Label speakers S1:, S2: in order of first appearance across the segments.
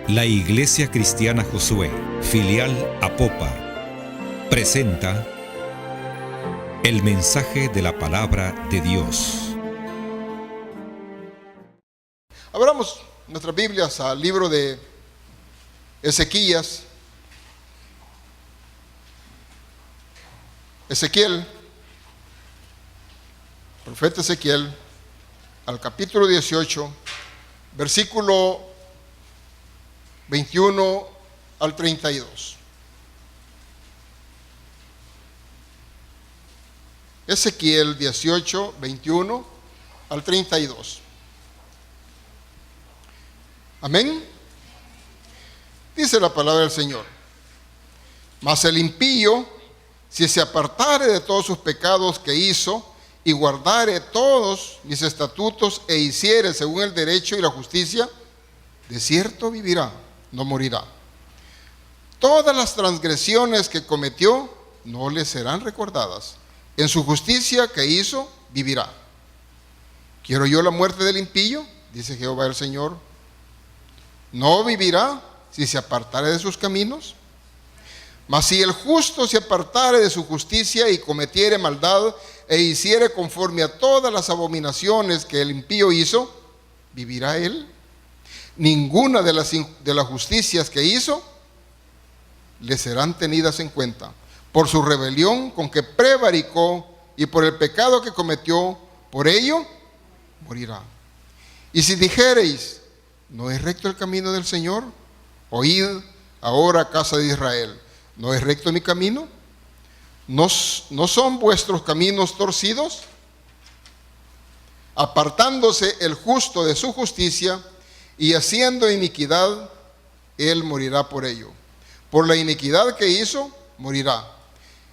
S1: La Iglesia Cristiana Josué, filial Apopa, presenta el mensaje de la palabra de Dios.
S2: Abramos nuestras Biblias al libro de Ezequiel, profeta Ezequiel, al capítulo 18, versículo 21 al 32. Ezequiel 18, 21 al 32. Amén. Dice la palabra del Señor: Mas el impío, si se apartare de todos sus pecados que hizo, y guardare todos mis estatutos, e hiciere según el derecho y la justicia, de cierto vivirá, no morirá. Todas las transgresiones que cometió no le serán recordadas. En su justicia que hizo, vivirá. ¿Quiero yo la muerte del impío?, dice Jehová el Señor. ¿No vivirá si se apartare de sus caminos? Mas si el justo se apartare de su justicia y cometiere maldad, e hiciere conforme a todas las abominaciones que el impío hizo, ¿vivirá él? Ninguna de las justicias que hizo le serán tenidas en cuenta. Por su rebelión con que prevaricó y por el pecado que cometió, por ello morirá. Y si dijereis: ¿no es recto el camino del Señor? Oíd ahora, casa de Israel: ¿no es recto mi camino? ¿No son vuestros caminos torcidos? Apartándose el justo de su justicia y haciendo iniquidad, él morirá por ello. Por la iniquidad que hizo, morirá.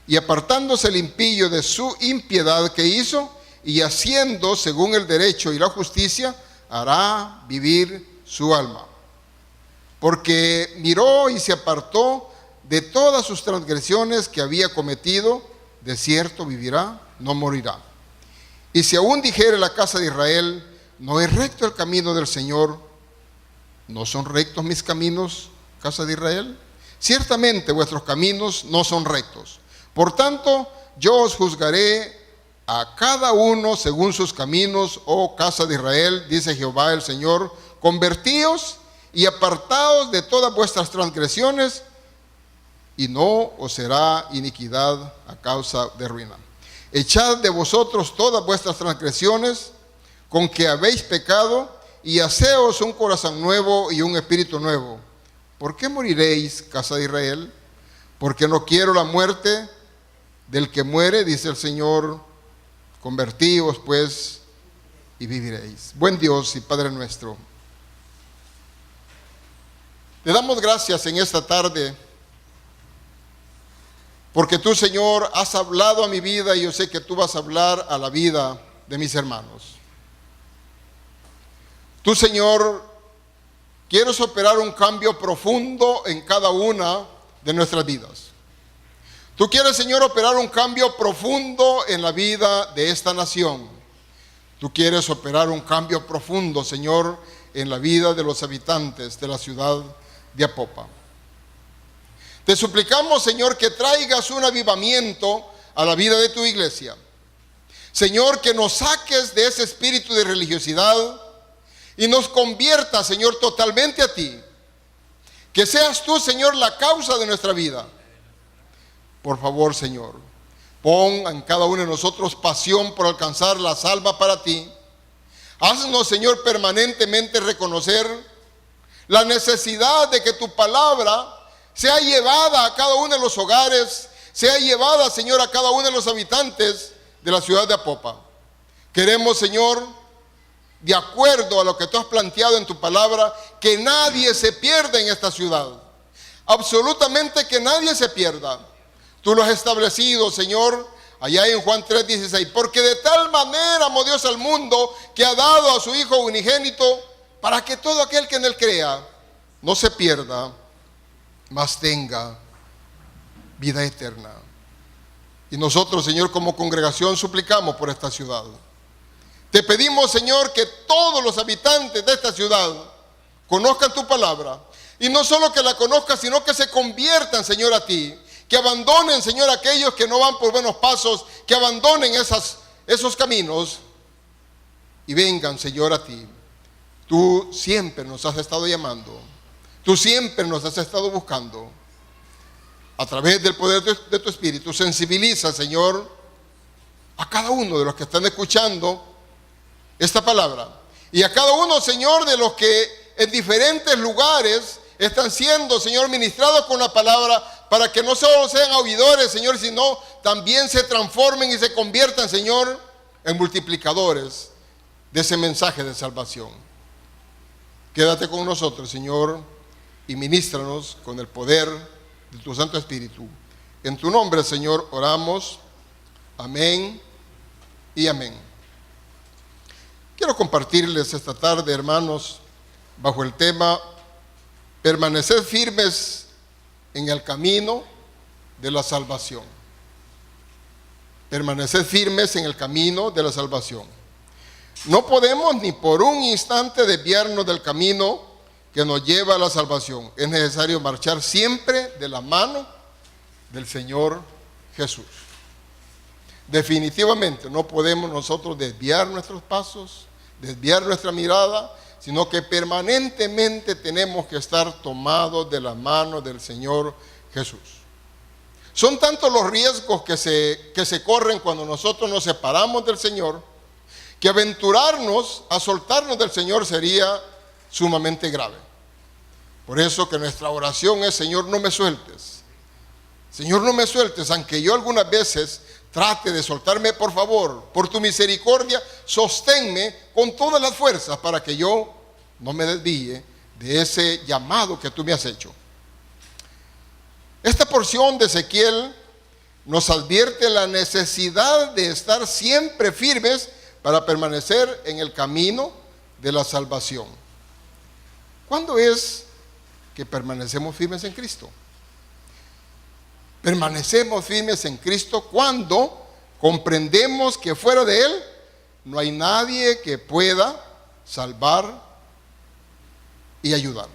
S2: Y apartándose el impío de su impiedad que hizo, y haciendo según el derecho y la justicia, hará vivir su alma. Porque miró y se apartó de todas sus transgresiones que había cometido, de cierto vivirá, no morirá. Y si aún dijere la casa de Israel: ¿no es recto el camino del Señor? ¿No son rectos mis caminos, casa de Israel? Ciertamente vuestros caminos no son rectos. Por tanto, yo os juzgaré a cada uno según sus caminos, oh casa de Israel, dice Jehová el Señor. Convertíos y apartaos de todas vuestras transgresiones, y no os será iniquidad a causa de ruina. Echad de vosotros todas vuestras transgresiones con que habéis pecado, y haceos un corazón nuevo y un espíritu nuevo. ¿Por qué moriréis, casa de Israel? Porque no quiero la muerte del que muere, dice el Señor. Convertíos pues y viviréis. Buen Dios y Padre nuestro, te damos gracias en esta tarde, porque tú, Señor, has hablado a mi vida, y yo sé que tú vas a hablar a la vida de mis hermanos. Tú, Señor, quieres operar un cambio profundo en cada una de nuestras vidas. Tú quieres, Señor, operar un cambio profundo en la vida de esta nación. Tú quieres operar un cambio profundo, Señor, en la vida de los habitantes de la ciudad de Apopa. Te suplicamos, Señor, que traigas un avivamiento a la vida de tu iglesia. Señor, que nos saques de ese espíritu de religiosidad y nos conviertas, Señor, totalmente a ti. Que seas tú, Señor, la causa de nuestra vida. Por favor, Señor, pon en cada uno de nosotros pasión por alcanzar la salva para ti. Haznos, Señor, permanentemente reconocer la necesidad de que tu palabra sea llevada a cada uno de los hogares, sea llevada, Señor, a cada uno de los habitantes de la ciudad de Apopa. Queremos, Señor, de acuerdo a lo que tú has planteado en tu palabra, que nadie se pierda en esta ciudad. Absolutamente que nadie se pierda. Tú lo has establecido, Señor, allá en Juan 3:16. Porque de tal manera amó Dios al mundo, que ha dado a su Hijo unigénito, para que todo aquel que en él crea no se pierda, mas tenga vida eterna. Y nosotros, Señor, como congregación suplicamos por esta ciudad. Te pedimos, Señor, que todos los habitantes de esta ciudad conozcan tu palabra, Y no solo que la conozcan, sino que se conviertan, Señor, a ti. Que abandonen, Señor, aquellos que no van por buenos pasos, que abandonen esos caminos y vengan, Señor, a ti. Tú siempre nos has estado llamando. Tú siempre nos has estado buscando. A través del poder de tu Espíritu, sensibiliza, Señor, a cada uno de los que están escuchando esta palabra. Y a cada uno, Señor, de los que en diferentes lugares están siendo, Señor, ministrados con la palabra, para que no solo sean oidores, Señor, sino también se transformen y se conviertan, Señor, en multiplicadores de ese mensaje de salvación. Quédate con nosotros, Señor, y ministranos con el poder de tu Santo Espíritu. En tu nombre, Señor, oramos. Amén y amén. Quiero compartirles esta tarde, hermanos, bajo el tema permanecer firmes en el camino de la salvación. Permanecer firmes en el camino de la salvación. No podemos ni por un instante desviarnos del camino que nos lleva a la salvación. Es necesario marchar siempre de la mano del Señor Jesús. Definitivamente no podemos nosotros desviar nuestros pasos, desviar nuestra mirada, sino que permanentemente tenemos que estar tomados de la mano del Señor Jesús. Son tantos los riesgos que se corren cuando nosotros nos separamos del Señor, que aventurarnos a soltarnos del Señor sería sumamente grave. Por eso que nuestra oración es: Señor, no me sueltes. Señor, no me sueltes, aunque yo algunas veces trate de soltarme, por favor, por tu misericordia, sosténme con todas las fuerzas para que yo no me desvíe de ese llamado que tú me has hecho. Esta porción de Ezequiel nos advierte la necesidad de estar siempre firmes para permanecer en el camino de la salvación. ¿Cuándo es que permanecemos firmes en Cristo? Permanecemos firmes en Cristo cuando comprendemos que fuera de Él no hay nadie que pueda salvar y ayudar.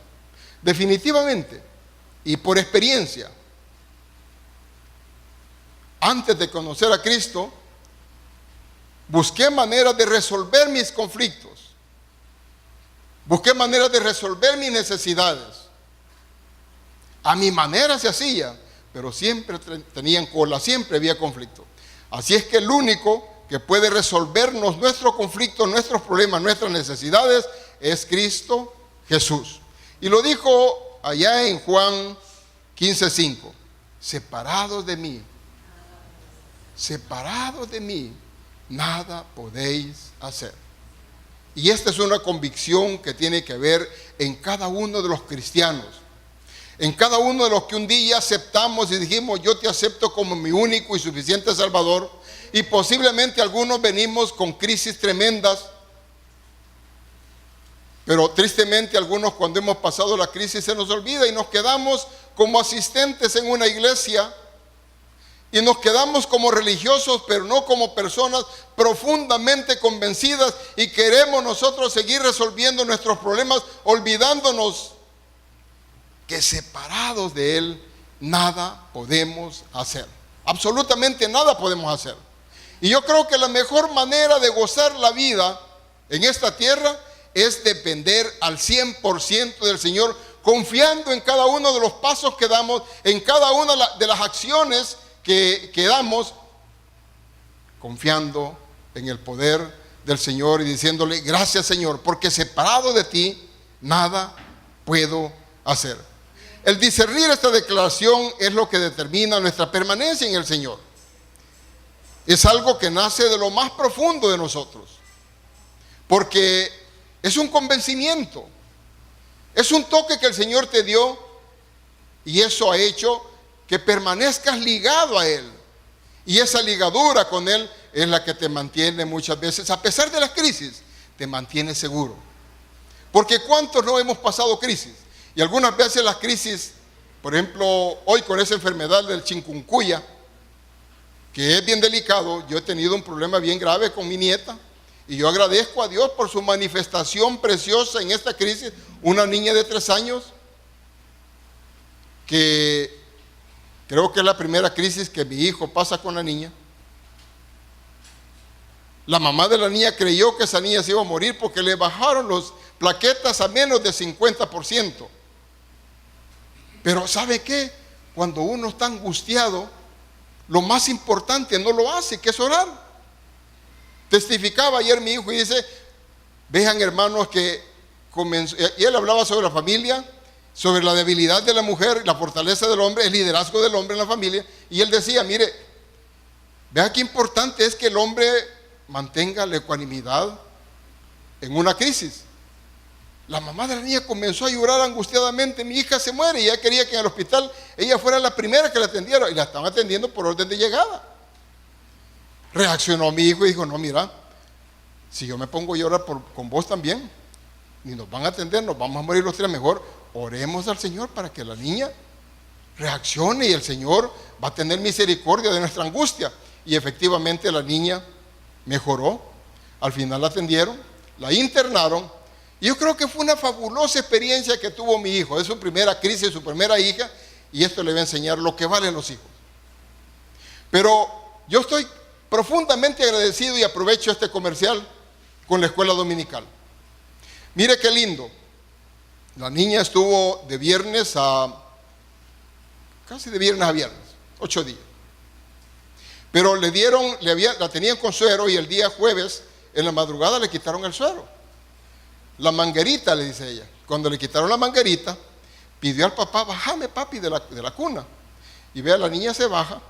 S2: Definitivamente, y por experiencia, antes de conocer a Cristo, busqué maneras de resolver mis conflictos. Busqué maneras de resolver mis necesidades. A mi manera se hacía, pero siempre tenían cola, siempre había conflicto. Así es que el único que puede resolvernos nuestros conflictos, nuestros problemas, nuestras necesidades, es Cristo Jesús. Y lo dijo allá en Juan 15:5, separados de mí, nada podéis hacer. Y esta es una convicción que tiene que ver en cada uno de los cristianos. En cada uno de los que un día aceptamos y dijimos: yo te acepto como mi único y suficiente Salvador. Y posiblemente algunos venimos con crisis tremendas, pero tristemente algunos, cuando hemos pasado la crisis, se nos olvida y nos quedamos como asistentes en una iglesia, y nos quedamos como religiosos, pero no como personas profundamente convencidas, y queremos nosotros seguir resolviendo nuestros problemas, olvidándonos que separados de Él nada podemos hacer. Absolutamente nada podemos hacer. Y yo creo que la mejor manera de gozar la vida en esta tierra es depender al 100% del Señor, confiando en cada uno de los pasos que damos, en cada una de las acciones que damos, confiando en el poder del Señor y diciéndole: gracias, Señor, porque separado de ti nada puedo hacer. El discernir esta declaración es lo que determina nuestra permanencia en el Señor. Es algo que nace de lo más profundo de nosotros, porque es un convencimiento, es un toque que el Señor te dio, y eso ha hecho que permanezcas ligado a Él. Y esa ligadura con Él es la que te mantiene muchas veces, a pesar de las crisis, te mantiene seguro. Porque ¿cuántos no hemos pasado crisis? Y algunas veces las crisis, por ejemplo, hoy con esa enfermedad del chikungunya, que es bien delicado, yo he tenido un problema bien grave con mi nieta, y yo agradezco a Dios por su manifestación preciosa en esta crisis. Una niña de 3 años que creo que es la primera crisis que mi hijo pasa con la niña. La mamá de la niña creyó que esa niña se iba a morir porque le bajaron las plaquetas a menos de 50%. Pero ¿sabe qué? Cuando uno está angustiado, lo más importante no lo hace, que es orar. Testificaba ayer mi hijo y dice, vean hermanos que comenzó, y él hablaba sobre la familia, sobre la debilidad de la mujer, la fortaleza del hombre, el liderazgo del hombre en la familia, y él decía, mire, vea qué importante es que el hombre mantenga la ecuanimidad en una crisis. La mamá de la niña comenzó a llorar angustiadamente, mi hija se muere, y ella quería que en el hospital ella fuera la primera que la atendiera, y la estaban atendiendo por orden de llegada. Reaccionó mi hijo y dijo, no, mira, si yo me pongo a llorar con vos también, ni nos van a atender, nos vamos a morir los tres, mejor oremos al Señor para que la niña reaccione y el Señor va a tener misericordia de nuestra angustia. Y efectivamente la niña mejoró, al final la atendieron, la internaron, y yo creo que fue una fabulosa experiencia que tuvo mi hijo. Es su primera crisis, su primera hija, y esto le va a enseñar lo que valen los hijos. Pero yo estoy profundamente agradecido y aprovecho este comercial con la escuela dominical. Mire qué lindo. La niña estuvo de viernes a, casi de viernes a viernes, 8 días. Pero le dieron, la tenían con suero y el día jueves, en la madrugada le quitaron el suero. La manguerita, le dice ella. Cuando le quitaron la manguerita, pidió al papá, bájame papi de la cuna. Y vea, la niña se baja.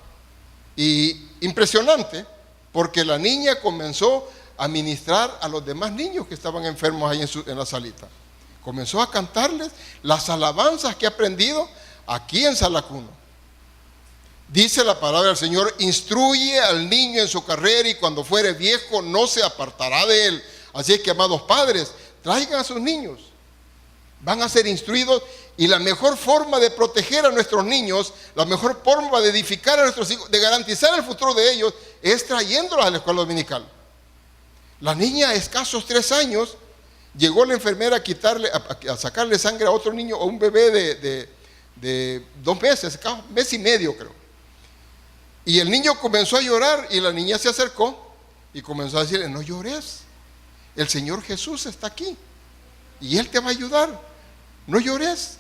S2: Y impresionante, porque la niña comenzó a ministrar a los demás niños que estaban enfermos ahí en la salita. Comenzó a cantarles las alabanzas que ha aprendido aquí en Sala Cuna. Dice la palabra del Señor, instruye al niño en su carrera y cuando fuere viejo no se apartará de él. Así es que, amados padres, traigan a sus niños. Van a ser instruidos y la mejor forma de proteger a nuestros niños, la mejor forma de edificar a nuestros hijos, de garantizar el futuro de ellos, es trayéndolos a la escuela dominical. La niña, a escasos 3 años, llegó la enfermera a sacarle sangre a otro niño, o un bebé de 2 meses, mes y medio creo. Y el niño comenzó a llorar y la niña se acercó y comenzó a decirle, no llores, el Señor Jesús está aquí y Él te va a ayudar, no llores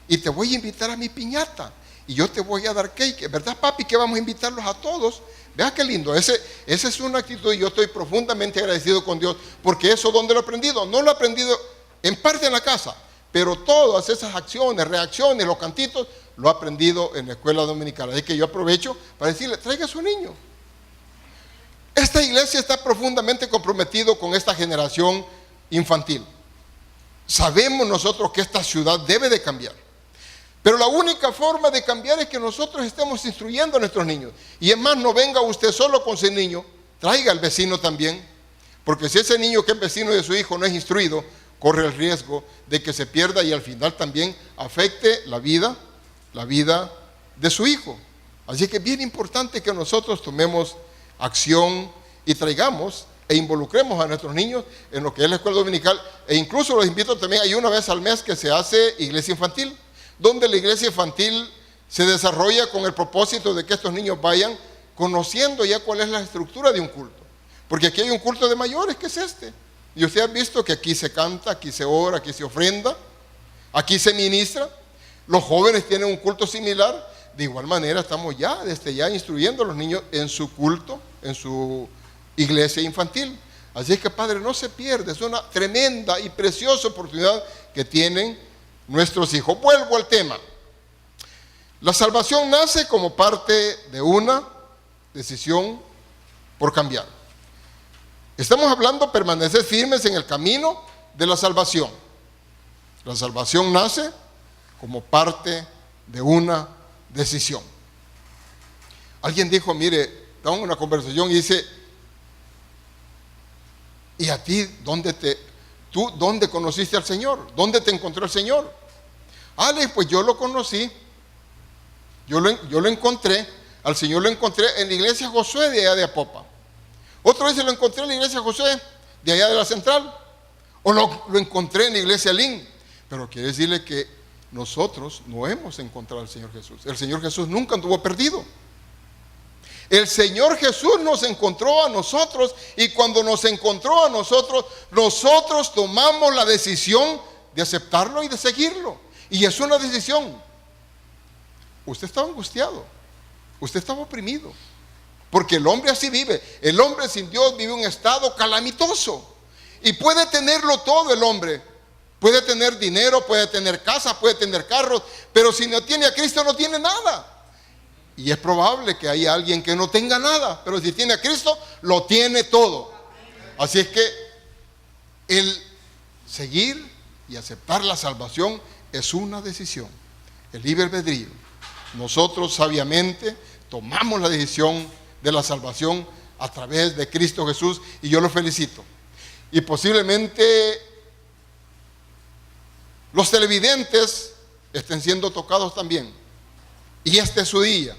S2: y te voy a invitar a mi piñata y yo te voy a dar cake, ¿verdad papi? Que vamos a invitarlos a todos. Vea qué lindo, esa es una actitud y yo estoy profundamente agradecido con Dios porque eso, ¿dónde lo he aprendido? No lo he aprendido en parte en la casa, pero todas esas acciones, reacciones, los cantitos, lo he aprendido en la escuela dominical. Así que yo aprovecho para decirle, traiga a su niño. Esta iglesia está profundamente comprometido con esta generación infantil. Sabemos nosotros que esta ciudad debe de cambiar. Pero la única forma de cambiar es que nosotros estemos instruyendo a nuestros niños. Y es más, no venga usted solo con su niño, traiga al vecino también. Porque si ese niño que es vecino de su hijo no es instruido, corre el riesgo de que se pierda y al final también afecte la vida de su hijo. Así que es bien importante que nosotros tomemos acción y traigamos e involucremos a nuestros niños en lo que es la escuela dominical. E incluso los invito también, hay una vez al mes que se hace iglesia infantil, donde la iglesia infantil se desarrolla con el propósito de que estos niños vayan conociendo ya cuál es la estructura de un culto. Porque aquí hay un culto de mayores que es este. Y usted ha visto que aquí se canta, aquí se ora, aquí se ofrenda, aquí se ministra. Los jóvenes tienen un culto similar. De igual manera estamos ya, desde ya, instruyendo a los niños en su culto, en su iglesia infantil. Así es que, Padre, no se pierda. Es una tremenda y preciosa oportunidad que tienen nuestros hijos. Vuelvo al tema. La salvación nace como parte de una decisión por cambiar. Estamos hablando de permanecer firmes en el camino de la salvación. La salvación nace como parte de una decisión. Alguien dijo, mire, estaba en una conversación y dice, ¿y a ti tú dónde conociste al Señor? ¿Dónde te encontró el Señor? Ale, pues yo lo conocí, yo lo encontré, al Señor lo encontré en la iglesia Josué de allá de Apopa. Otra vez lo encontré en la iglesia Josué de allá de la central, o lo encontré en la iglesia Lin. Pero quiero decirle que nosotros no hemos encontrado al Señor Jesús. El Señor Jesús nunca anduvo perdido. El Señor Jesús nos encontró a nosotros, y cuando nos encontró a nosotros, nosotros tomamos la decisión de aceptarlo y de seguirlo. Y es una decisión. Usted estaba angustiado, usted estaba oprimido, porque el hombre así vive. El hombre sin Dios vive un estado calamitoso, y puede tenerlo todo el hombre. Puede tener dinero, puede tener casa, puede tener carros, pero si no tiene a Cristo no tiene nada. Y es probable que haya alguien que no tenga nada, pero si tiene a Cristo, lo tiene todo. Así es que el seguir y aceptar la salvación es una decisión. El libre albedrío. Nosotros sabiamente tomamos la decisión de la salvación a través de Cristo Jesús, y yo lo felicito. Y posiblemente los televidentes estén siendo tocados también. Y este es su día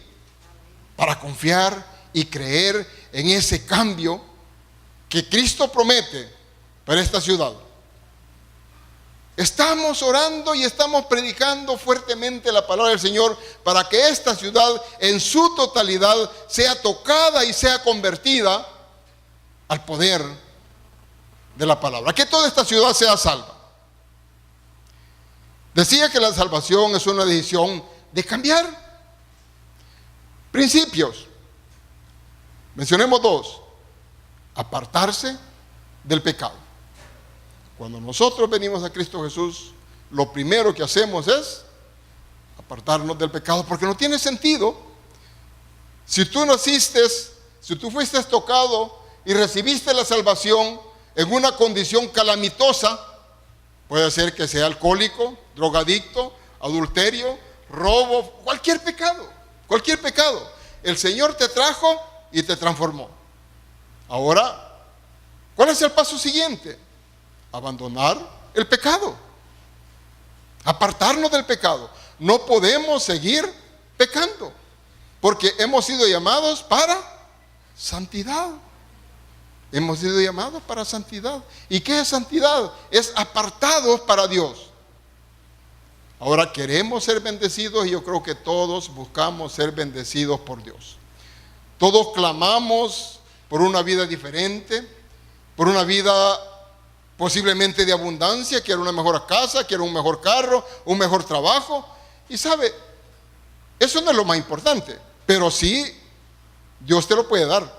S2: para confiar y creer en ese cambio que Cristo promete para esta ciudad. Estamos orando y estamos predicando fuertemente la palabra del Señor para que esta ciudad en su totalidad sea tocada y sea convertida al poder de la palabra. Que toda esta ciudad sea salva. Decía que la salvación es una decisión de cambiar. Principios. Mencionemos dos. Apartarse del pecado. Cuando nosotros venimos a Cristo Jesús, lo primero que hacemos es apartarnos del pecado, porque no tiene sentido. Si tú naciste, si tú fuiste tocado y recibiste la salvación en una condición calamitosa, puede ser que sea alcohólico, drogadicto, adulterio, robo, cualquier pecado. Cualquier pecado. El Señor te trajo y te transformó. Ahora, ¿cuál es el paso siguiente? Abandonar el pecado. Apartarnos del pecado. No podemos seguir pecando, porque hemos sido llamados para santidad. Hemos sido llamados para santidad. ¿Y qué es santidad? Es apartados para Dios. Ahora queremos ser bendecidos, y yo creo que todos buscamos ser bendecidos por Dios. Todos clamamos por una vida diferente, por una vida posiblemente de abundancia. Quiero una mejor casa, quiero un mejor carro, un mejor trabajo. Y sabe, eso no es lo más importante, pero sí, Dios te lo puede dar.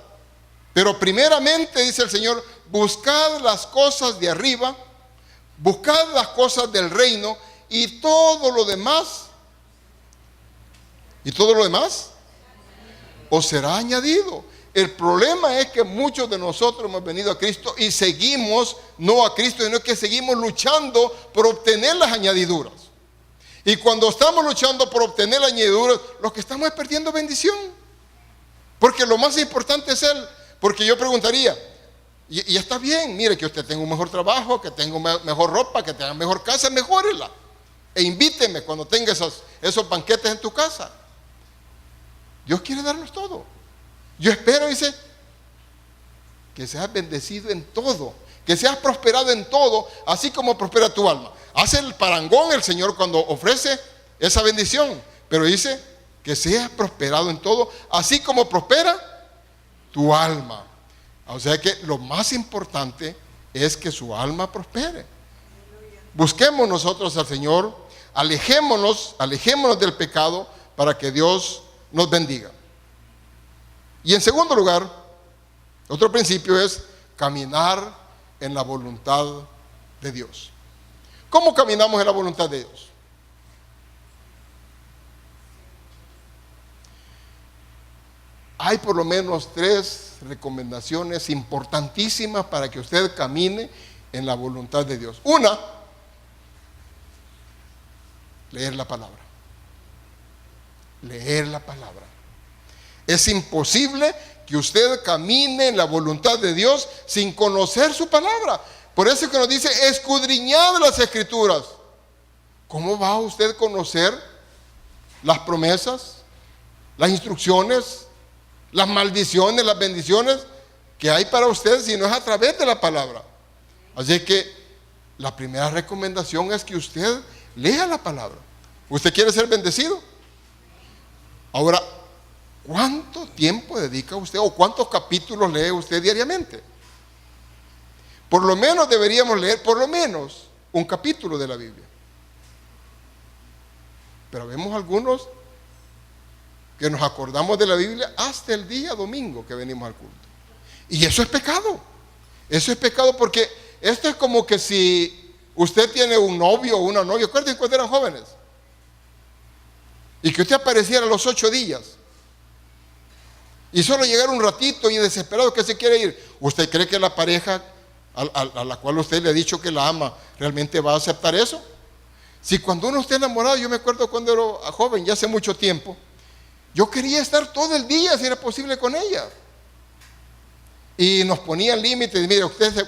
S2: Pero primeramente, dice el Señor, buscad las cosas de arriba, buscad las cosas del reino, y todo lo demás os será añadido. El problema es que muchos de nosotros hemos venido a Cristo y seguimos no a Cristo, sino que seguimos luchando por obtener las añadiduras. Y cuando estamos luchando por obtener las añadiduras, lo que estamos es perdiendo bendición, porque lo más importante es Él. Porque yo preguntaría, y está bien, mire, que usted tenga un mejor trabajo, que tenga mejor ropa, que tenga mejor casa, mejórela. E invíteme cuando tenga esos banquetes en tu casa. Dios quiere darnos todo. Yo espero, dice, que seas bendecido en todo, que seas prosperado en todo, así como prospera tu alma. Hace el parangón el Señor cuando ofrece esa bendición, pero dice que seas prosperado en todo, así como prospera tu alma. O sea que lo más importante es que su alma prospere. Busquemos nosotros al Señor, alejémonos del pecado para que Dios nos bendiga. Y en segundo lugar, otro principio es caminar en la voluntad de Dios. ¿Cómo caminamos en la voluntad de Dios? Hay por lo menos 3 recomendaciones importantísimas para que usted camine en la voluntad de Dios. Una, leer la palabra. Leer la palabra. Es imposible que usted camine en la voluntad de Dios sin conocer su palabra. Por eso es que nos dice, escudriñad las Escrituras. ¿Cómo va usted a conocer las promesas, las instrucciones, las maldiciones, las bendiciones que hay para usted si no es a través de la palabra? Así que la primera recomendación es que usted lea la palabra. ¿Usted quiere ser bendecido? Ahora, ¿cuánto tiempo dedica usted o cuántos capítulos lee usted diariamente? Por lo menos deberíamos leer por lo menos un capítulo de la Biblia. Pero vemos algunos que nos acordamos de la Biblia hasta el día domingo que venimos al culto. Y eso es pecado. Eso es pecado porque esto es como que si usted tiene un novio o una novia. Acuérdense cuando eran jóvenes. Y que usted apareciera a los 8 días. Y solo llegar un ratito y desesperado que se quiere ir. ¿Usted cree que la pareja a la cual usted le ha dicho que la ama realmente va a aceptar eso? Si cuando uno está enamorado, yo me acuerdo cuando era joven, ya hace mucho tiempo, yo quería estar todo el día si era posible con ella. Y nos ponían límites. Mire, ustedes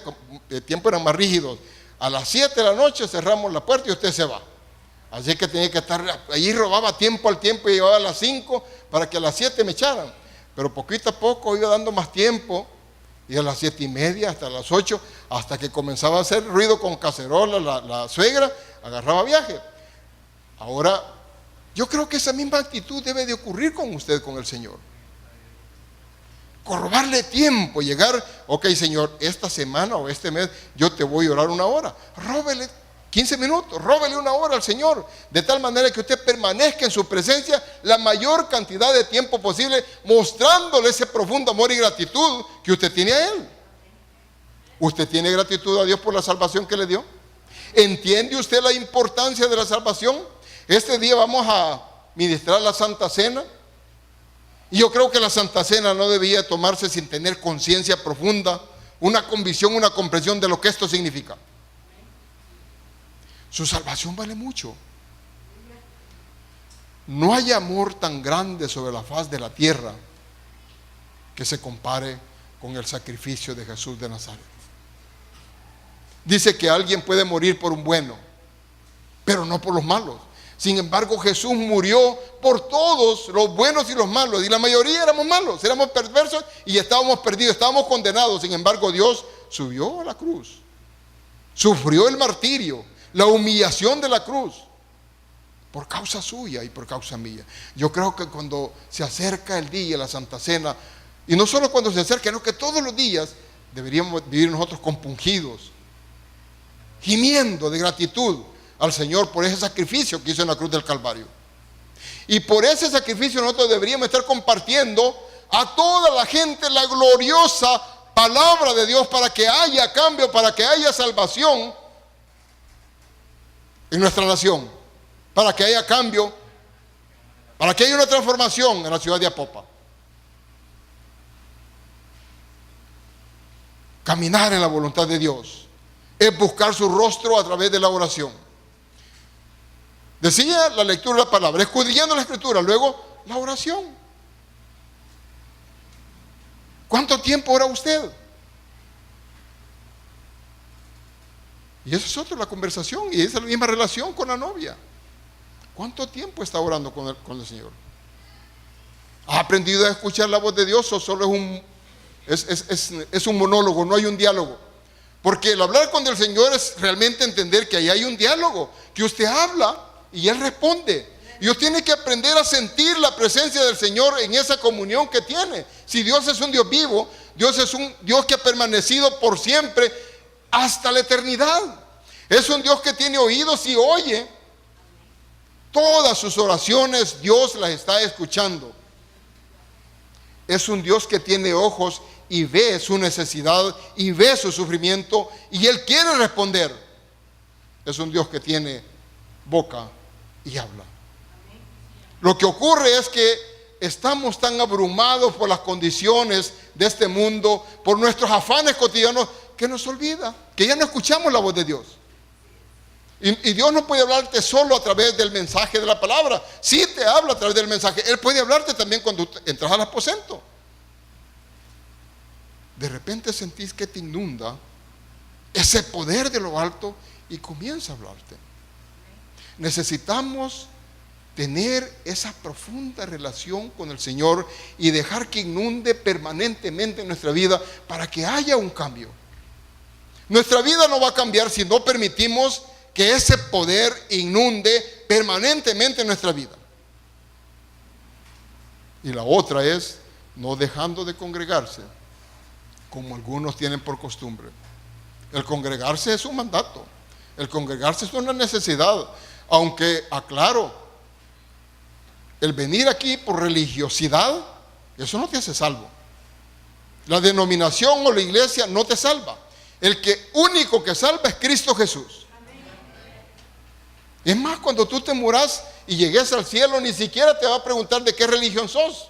S2: el tiempo eran más rígidos. A las 7 de la noche cerramos la puerta y usted se va. Así que tenía que estar allí, robaba tiempo al tiempo y llegaba a las 5 para que a las 7 me echaran. Pero poquito a poco iba dando más tiempo. Y a las 7:30 hasta las 8, hasta que comenzaba a hacer ruido con cacerola, la suegra agarraba viaje. Ahora, yo creo que esa misma actitud debe de ocurrir con usted, con el Señor. Robarle tiempo, llegar, ok Señor, esta semana o este mes yo te voy a orar 1 hora. Róbele 15 minutos, róbele 1 hora al Señor, de tal manera que usted permanezca en su presencia la mayor cantidad de tiempo posible, mostrándole ese profundo amor y gratitud que usted tiene a Él. ¿Usted tiene gratitud a Dios por la salvación que le dio? ¿Entiende usted la importancia de la salvación? Este día vamos a ministrar la Santa Cena. Y yo creo que la Santa Cena no debía tomarse sin tener conciencia profunda, una convicción, una comprensión de lo que esto significa. Su salvación vale mucho. No hay amor tan grande sobre la faz de la tierra que se compare con el sacrificio de Jesús de Nazaret. Dice que alguien puede morir por un bueno, pero no por los malos. Sin embargo, Jesús murió por todos, los buenos y los malos. Y la mayoría éramos malos, éramos perversos y estábamos perdidos, estábamos condenados. Sin embargo, Dios subió a la cruz, sufrió el martirio, la humillación de la cruz, por causa suya y por causa mía. Yo creo que cuando se acerca el día de la Santa Cena, y no solo cuando se acerca, sino que todos los días deberíamos vivir nosotros compungidos, gimiendo de gratitud al Señor por ese sacrificio que hizo en la cruz del Calvario. Y por ese sacrificio nosotros deberíamos estar compartiendo a toda la gente la gloriosa palabra de Dios para que haya cambio, para que haya salvación en nuestra nación, para que haya cambio, para que haya una transformación en la ciudad de Apopa. Caminar en la voluntad de Dios es buscar su rostro a través de la oración. Decía la lectura de la palabra, escudriñando la escritura, luego la oración. ¿Cuánto tiempo ora usted? Y eso es otra, la conversación, y esa es la misma relación con la novia. ¿Cuánto tiempo está orando con el Señor? ¿Ha aprendido a escuchar la voz de Dios o solo es un monólogo, no hay un diálogo? Porque el hablar con el Señor es realmente entender que ahí hay un diálogo, que usted habla y Él responde. Y usted tiene que aprender a sentir la presencia del Señor en esa comunión que tiene. Si Dios es un Dios vivo, Dios es un Dios que ha permanecido por siempre hasta la eternidad. Es un Dios que tiene oídos y oye. Todas sus oraciones Dios las está escuchando. Es un Dios que tiene ojos y ve su necesidad y ve su sufrimiento y Él quiere responder. Es un Dios que tiene boca y habla. Lo que ocurre es que estamos tan abrumados por las condiciones de este mundo, por nuestros afanes cotidianos, que nos olvida, que ya no escuchamos la voz de Dios. Y Dios no puede hablarte solo a través del mensaje de la palabra. Sí te habla a través del mensaje. Él puede hablarte también cuando entras al aposento. De repente sentís que te inunda ese poder de lo alto y comienza a hablarte. Necesitamos tener esa profunda relación con el Señor y dejar que inunde permanentemente nuestra vida para que haya un cambio. Nuestra vida no va a cambiar si no permitimos que ese poder inunde permanentemente en nuestra vida. Y la otra es no dejando de congregarse, como algunos tienen por costumbre. El congregarse es un mandato, el congregarse es una necesidad, aunque aclaro, el venir aquí por religiosidad, eso no te hace salvo. La denominación o la iglesia no te salva. El único que salva es Cristo Jesús. Es más, cuando tú te muras y llegues al cielo, ni siquiera te va a preguntar de qué religión sos,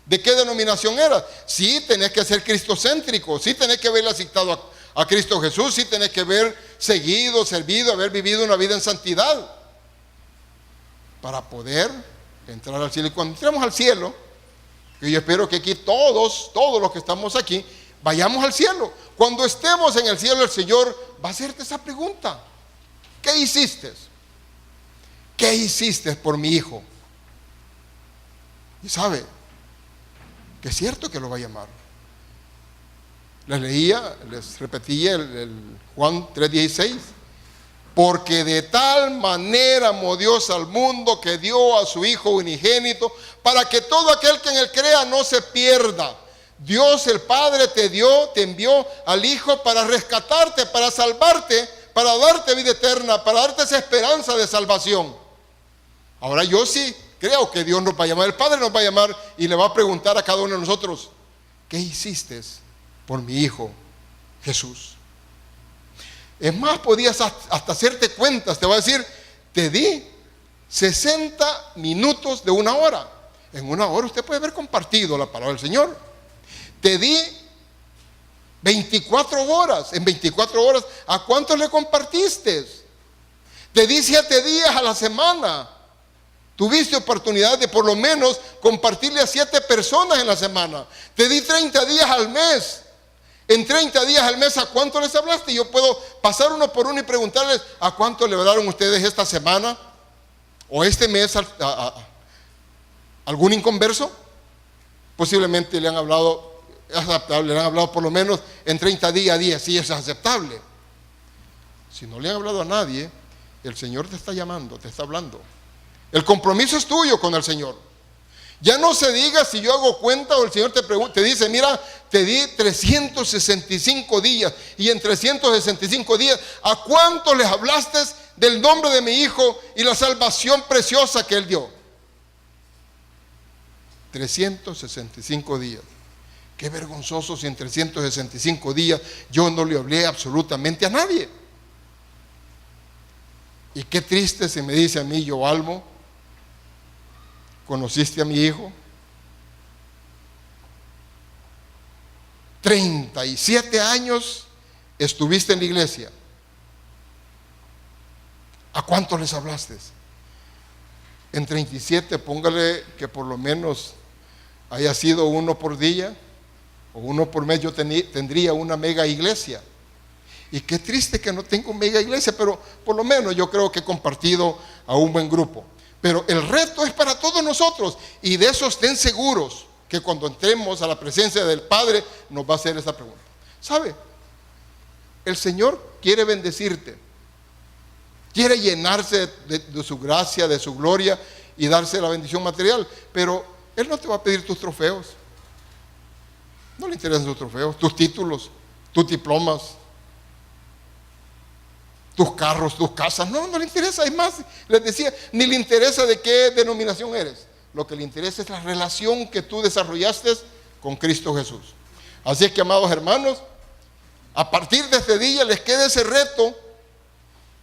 S2: de qué denominación eras. Sí, tenés que ser cristocéntrico, sí tenés que haberle aceptado a Cristo Jesús, sí tenés que haber seguido, servido, haber vivido una vida en santidad para poder entrar al cielo. Y cuando entremos al cielo, que yo espero que aquí todos los que estamos aquí, vayamos al cielo. Cuando estemos en el cielo, el Señor va a hacerte esa pregunta: ¿qué hiciste? ¿Qué hiciste por mi hijo? Y sabe que es cierto que lo va a llamar. Les repetía el Juan 3:16. Porque de tal manera amó Dios al mundo que dio a su Hijo unigénito, para que todo aquel que en él crea no se pierda. Dios el Padre te envió al Hijo para rescatarte, para salvarte, para darte vida eterna, para darte esa esperanza de salvación. Ahora yo sí creo que Dios nos va a llamar, el Padre nos va a llamar y le va a preguntar a cada uno de nosotros: ¿qué hiciste por mi Hijo Jesús? Es más, podías hasta hacerte cuentas. Te va a decir: te di 60 minutos de una hora. En una hora usted puede haber compartido la palabra del Señor. Te di 24 horas. En 24 horas, ¿a cuántos le compartiste? Te di 7 días a la semana. Tuviste oportunidad de por lo menos compartirle a 7 personas en la semana. Te di 30 días al mes. En 30 días al mes, ¿a cuánto les hablaste? Yo puedo pasar uno por uno y preguntarles: ¿a cuánto le hablaron ustedes esta semana? ¿O este mes a algún inconverso? Posiblemente le han hablado, es aceptable, le han hablado por lo menos en 30 días, sí, es aceptable. Si no le han hablado a nadie, el Señor te está llamando, te está hablando. El compromiso es tuyo con el Señor. Ya no se diga si yo hago cuenta o el Señor te dice: mira, te di 365 días y en 365 días, ¿a cuántos les hablaste del nombre de mi Hijo y la salvación preciosa que Él dio? 365 días. Qué vergonzoso si en 365 días yo no le hablé absolutamente a nadie. Y qué triste si me dice a mí: Yovalmo, ¿conociste a mi hijo? 37 años estuviste en la iglesia. ¿A cuántos les hablaste? En 37, póngale que por lo menos haya sido uno por día o uno por mes. Yo tendría una mega iglesia. Y qué triste que no tengo mega iglesia, pero por lo menos yo creo que he compartido a un buen grupo. Pero el reto es para todos nosotros, y de eso estén seguros, que cuando entremos a la presencia del Padre nos va a hacer esa pregunta. ¿Sabe? El Señor quiere bendecirte, quiere llenarse de su gracia, de su gloria y darse la bendición material, pero Él no te va a pedir tus trofeos. No le interesan tus trofeos, tus títulos, tus diplomas, tus carros, tus casas. No le interesa. Es más, les decía, ni le interesa de qué denominación eres. Lo que le interesa es la relación que tú desarrollaste con Cristo Jesús. Así es que, amados hermanos, a partir de este día les queda ese reto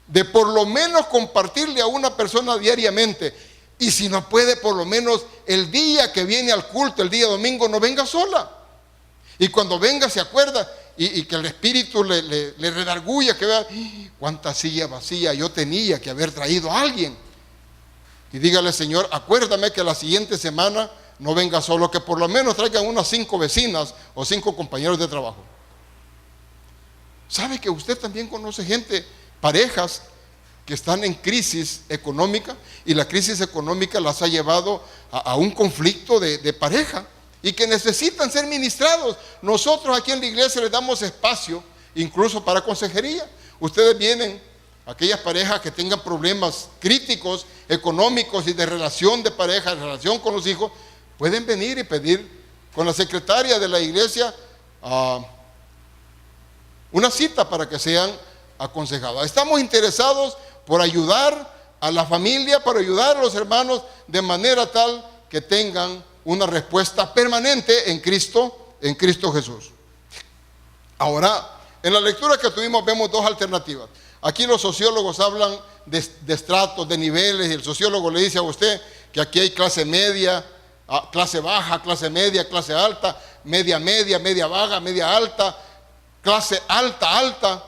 S2: de por lo menos compartirle a una persona diariamente. Y si no puede, por lo menos el día que viene al culto, el día domingo, no venga sola. Y cuando venga se acuerda y que el Espíritu le redarguya, que vea: cuánta silla vacía yo tenía que haber traído a alguien. Y dígale: Señor, acuérdame que la siguiente semana no venga solo, que por lo menos traigan unas 5 vecinas o 5 compañeros de trabajo. ¿Sabe que usted también conoce gente, parejas que están en crisis económica, y la crisis económica las ha llevado a un conflicto de pareja, y que necesitan ser ministrados? Nosotros aquí en la iglesia les damos espacio incluso para consejería. Ustedes vienen aquellas parejas que tengan problemas críticos, económicos y de relación de pareja, de relación con los hijos, pueden venir y pedir con la secretaria de la iglesia una cita para que sean aconsejados. Estamos interesados por ayudar a la familia, para ayudar a los hermanos de manera tal que tengan una respuesta permanente en Cristo Jesús. Ahora, en la lectura que tuvimos vemos dos alternativas. Aquí los sociólogos hablan de estratos, de niveles, y el sociólogo le dice a usted que aquí hay clase media, clase baja, clase media, clase alta, media media, media baja, media alta, clase alta, alta,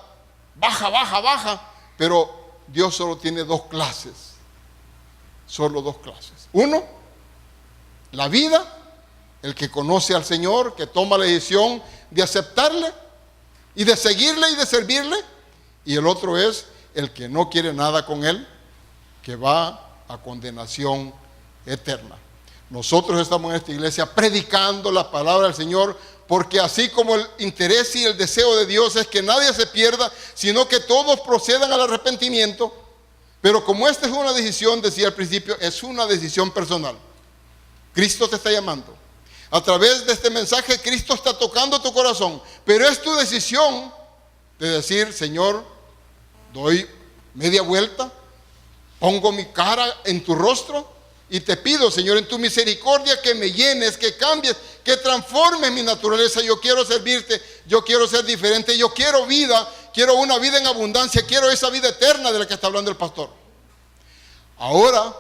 S2: baja, baja, baja. Pero Dios solo tiene dos clases, solo dos clases. Uno, la vida, el que conoce al Señor, que toma la decisión de aceptarle y de seguirle y de servirle. Y el otro es el que no quiere nada con Él, que va a condenación eterna. Nosotros estamos en esta iglesia predicando la palabra del Señor, porque así como el interés y el deseo de Dios es que nadie se pierda, sino que todos procedan al arrepentimiento. Pero como esta es una decisión, decía al principio, es una decisión personal. Cristo te está llamando. A través de este mensaje, Cristo está tocando tu corazón, pero es tu decisión de decir: Señor, doy media vuelta, pongo mi cara en tu rostro y te pido, Señor, en tu misericordia, que me llenes, que cambies, que transformes mi naturaleza. Yo quiero servirte, yo quiero ser diferente, yo quiero vida, quiero una vida en abundancia, quiero esa vida eterna de la que está hablando el pastor. Ahora,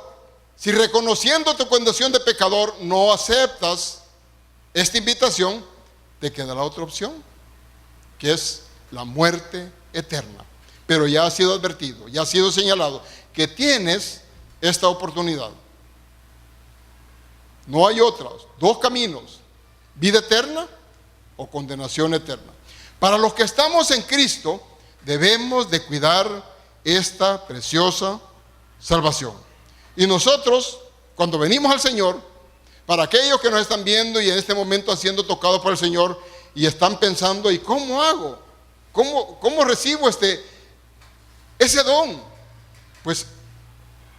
S2: si reconociendo tu condición de pecador no aceptas esta invitación, te queda la otra opción, que es la muerte eterna. Pero ya ha sido advertido, ya ha sido señalado que tienes esta oportunidad. No hay otras, dos caminos: vida eterna o condenación eterna. Para los que estamos en Cristo, debemos de cuidar esta preciosa salvación. Y nosotros, cuando venimos al Señor, para aquellos que nos están viendo y en este momento siendo tocados por el Señor y están pensando: ¿y cómo hago? ¿Cómo recibo ese don? Pues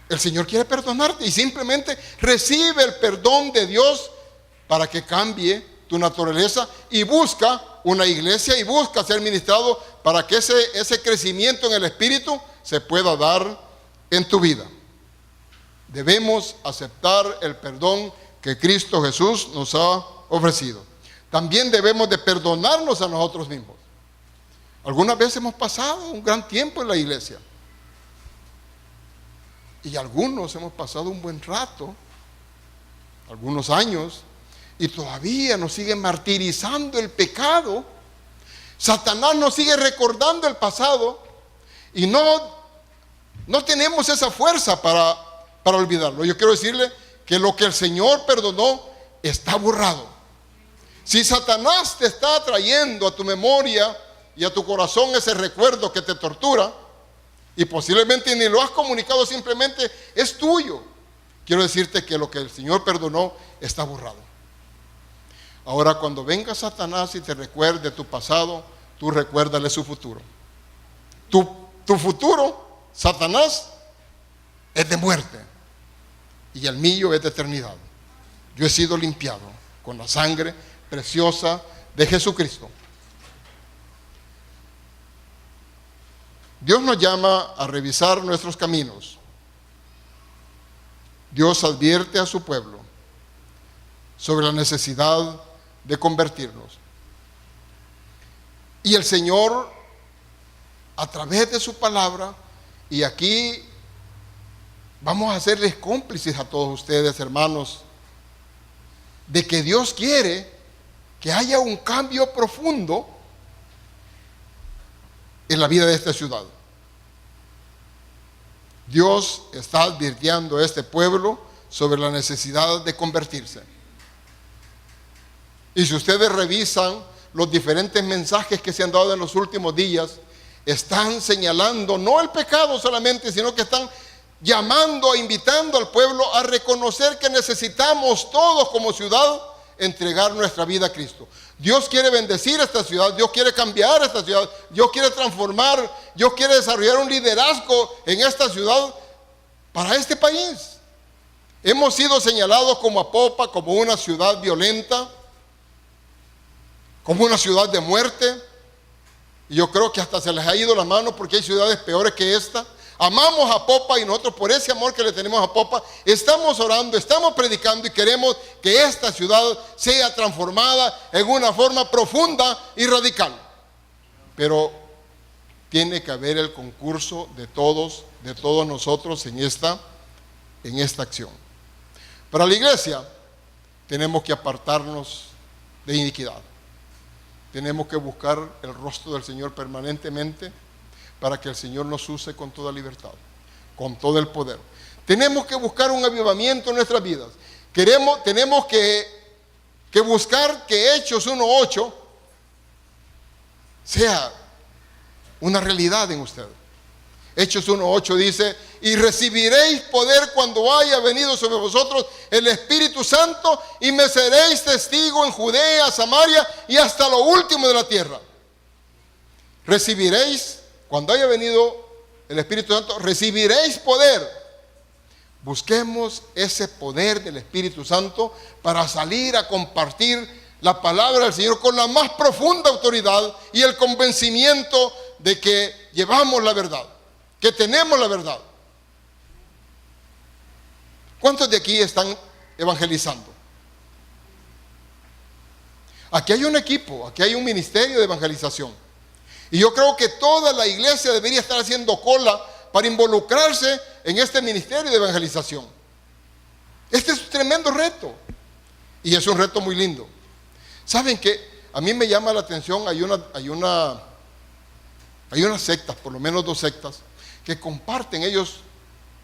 S2: el Señor quiere perdonarte y simplemente recibe el perdón de Dios para que cambie tu naturaleza, y busca una iglesia y busca ser ministrado para que ese crecimiento en el Espíritu se pueda dar en tu vida. Debemos aceptar el perdón que Cristo Jesús nos ha ofrecido. También debemos de perdonarnos a nosotros mismos. Algunas veces hemos pasado un gran tiempo en la iglesia, y algunos hemos pasado un buen rato, algunos años, y todavía nos sigue martirizando el pecado. Satanás nos sigue recordando el pasado y no tenemos esa fuerza para olvidarlo. Yo quiero decirle que lo que el Señor perdonó está borrado. Si Satanás te está trayendo a tu memoria y a tu corazón ese recuerdo que te tortura, y posiblemente ni lo has comunicado, simplemente es tuyo, quiero decirte que lo que el Señor perdonó está borrado. Ahora, cuando venga Satanás y te recuerde tu pasado, tú recuérdale su futuro. Tu futuro, Satanás, es de muerte, y el mío es de eternidad. Yo he sido limpiado con la sangre preciosa de Jesucristo. Dios nos llama a revisar nuestros caminos. Dios advierte a su pueblo sobre la necesidad de convertirnos. Y el Señor, a través de su palabra, y aquí vamos a hacerles cómplices a todos ustedes, hermanos, de que Dios quiere que haya un cambio profundo en la vida de esta ciudad. Dios está advirtiendo a este pueblo sobre la necesidad de convertirse. Y si ustedes revisan los diferentes mensajes que se han dado en los últimos días, están señalando no el pecado solamente, sino que están llamando, invitando al pueblo a reconocer que necesitamos todos como ciudad entregar nuestra vida a Cristo. Dios quiere bendecir esta ciudad, Dios quiere cambiar esta ciudad, Dios quiere transformar, Dios quiere desarrollar un liderazgo en esta ciudad para este país. Hemos sido señalados como Apopa, como una ciudad violenta, como una ciudad de muerte. Y yo creo que hasta se les ha ido la mano porque hay ciudades peores que esta. Amamos a Apopa y nosotros, por ese amor que le tenemos a Apopa, estamos orando, estamos predicando y queremos que esta ciudad sea transformada en una forma profunda y radical. Pero tiene que haber el concurso de todos nosotros en esta acción. Para la iglesia tenemos que apartarnos de iniquidad. Tenemos que buscar el rostro del Señor permanentemente para que el Señor nos use con toda libertad, con todo el poder. Tenemos que buscar un avivamiento en nuestras vidas. Tenemos que buscar que Hechos 1:8 sea una realidad en ustedes. Hechos 1:8 dice: y recibiréis poder cuando haya venido sobre vosotros el Espíritu Santo, y me seréis testigo en Judea, Samaria y hasta lo último de la tierra. Recibiréis, cuando haya venido el Espíritu Santo, recibiréis poder. Busquemos ese poder del Espíritu Santo para salir a compartir la palabra del Señor con la más profunda autoridad y el convencimiento de que llevamos la verdad, que tenemos la verdad. ¿Cuántos de aquí están evangelizando? Aquí hay un equipo, aquí hay un ministerio de evangelización. Y yo creo que toda la iglesia debería estar haciendo cola para involucrarse en este ministerio de evangelización. Este es un tremendo reto. Y es un reto muy lindo. ¿Saben qué? A mí me llama la atención, hay unas sectas, por lo menos 2 sectas, que comparten ellos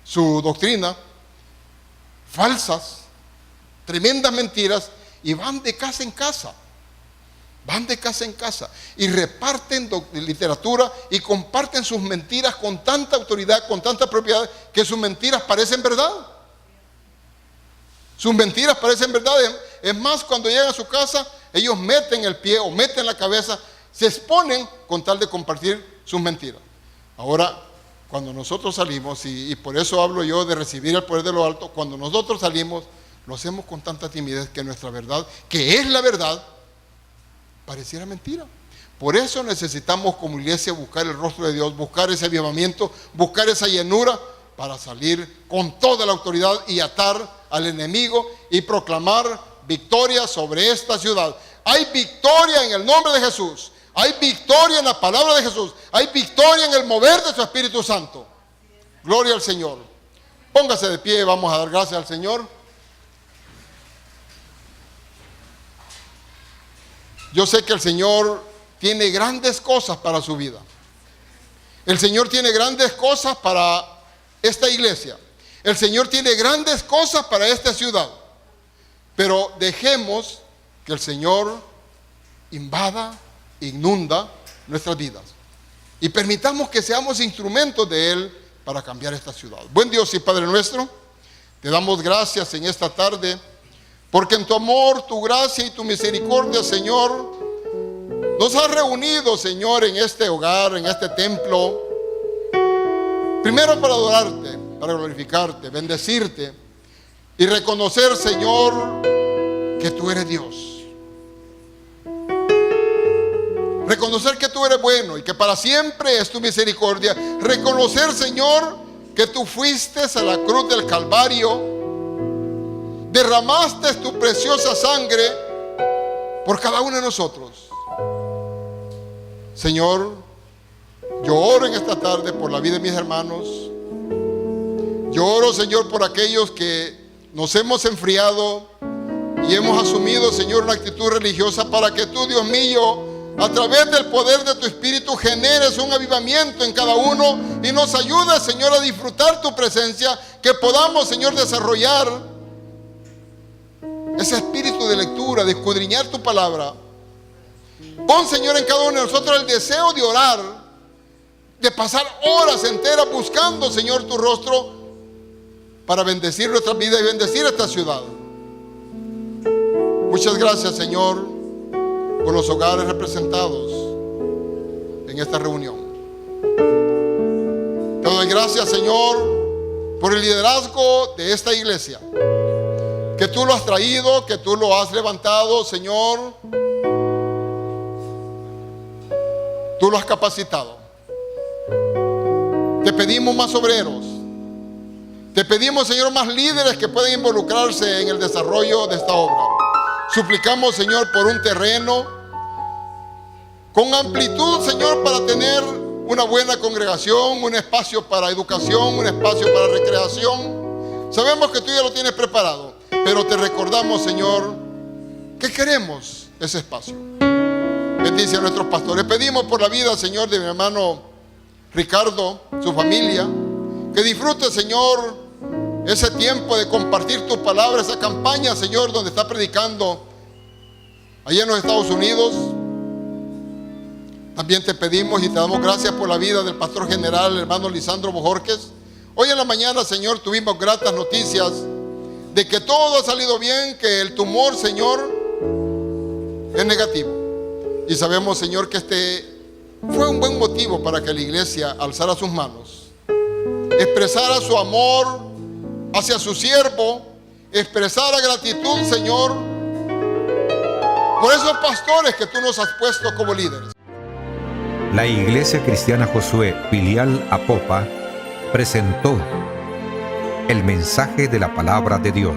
S2: su doctrina, falsas, tremendas mentiras, y van de casa en casa. Van de casa en casa y reparten literatura y comparten sus mentiras con tanta autoridad, con tanta propiedad, que sus mentiras parecen verdad. Sus mentiras parecen verdad. Es más, cuando llegan a su casa, ellos meten el pie o meten la cabeza, se exponen con tal de compartir sus mentiras. Ahora, cuando nosotros salimos, y por eso hablo yo de recibir el poder de lo alto, cuando nosotros salimos, lo hacemos con tanta timidez que nuestra verdad, que es la verdad, pareciera mentira. Por eso necesitamos como iglesia buscar el rostro de Dios, buscar ese avivamiento, buscar esa llenura para salir con toda la autoridad y atar al enemigo y proclamar victoria sobre esta ciudad. Hay victoria en el nombre de Jesús, hay victoria en la palabra de Jesús, hay victoria en el mover de su Espíritu Santo. Gloria al Señor. Póngase de pie, vamos a dar gracias al Señor. Yo sé que el Señor tiene grandes cosas para su vida. El Señor tiene grandes cosas para esta iglesia. El Señor tiene grandes cosas para esta ciudad. Pero dejemos que el Señor invada, inunda nuestras vidas. Y permitamos que seamos instrumentos de Él para cambiar esta ciudad. Buen Dios y Padre nuestro, te damos gracias en esta tarde, porque en tu amor, tu gracia y tu misericordia, Señor, nos has reunido, Señor, en este hogar, en este templo, primero para adorarte, para glorificarte, bendecirte y reconocer, Señor, que tú eres Dios. Reconocer que tú eres bueno y que para siempre es tu misericordia. Reconocer, Señor, que tú fuiste a la cruz del Calvario, derramaste tu preciosa sangre por cada uno de nosotros. Señor, yo oro en esta tarde por la vida de mis hermanos. Yo oro, Señor, por aquellos que nos hemos enfriado y hemos asumido, Señor, una actitud religiosa, para que tú, Dios mío, a través del poder de tu Espíritu, generes un avivamiento en cada uno y nos ayudes, Señor, a disfrutar tu presencia, que podamos, Señor, desarrollar ese espíritu de lectura, de escudriñar tu palabra. Pon, Señor, en cada uno de nosotros el deseo de orar, de pasar horas enteras buscando, Señor, tu rostro para bendecir nuestra vida y bendecir esta ciudad. Muchas gracias, Señor. por los hogares representados en esta reunión. Te doy gracias, Señor, por el liderazgo de esta iglesia, que tú lo has traído, que tú lo has levantado, Señor. Tú lo has capacitado. Te pedimos más obreros. Te pedimos, Señor, más líderes que puedan involucrarse en el desarrollo de esta obra. Suplicamos, Señor, por un terreno con amplitud, Señor, para tener una buena congregación, un espacio para educación, un espacio para recreación. Sabemos que tú ya lo tienes preparado, pero te recordamos, Señor, que queremos ese espacio. Bendice a nuestros pastores. Pedimos por la vida, Señor, de mi hermano Ricardo, su familia, que disfrute, Señor, ese tiempo de compartir tu palabra, esa campaña, Señor, donde está predicando allá en los Estados Unidos. También te pedimos y te damos gracias por la vida del pastor general, el hermano Lisandro Bojorquez. Hoy en la mañana, Señor, tuvimos gratas noticias de que todo ha salido bien, que el tumor, Señor, es negativo. Y sabemos, Señor, que este fue un buen motivo para que la iglesia alzara sus manos, expresara su amor hacia su siervo, expresara gratitud, Señor, por esos pastores que tú nos has puesto como líderes.
S1: La Iglesia Cristiana Josué, filial Apopa, presentó el mensaje de la palabra de Dios.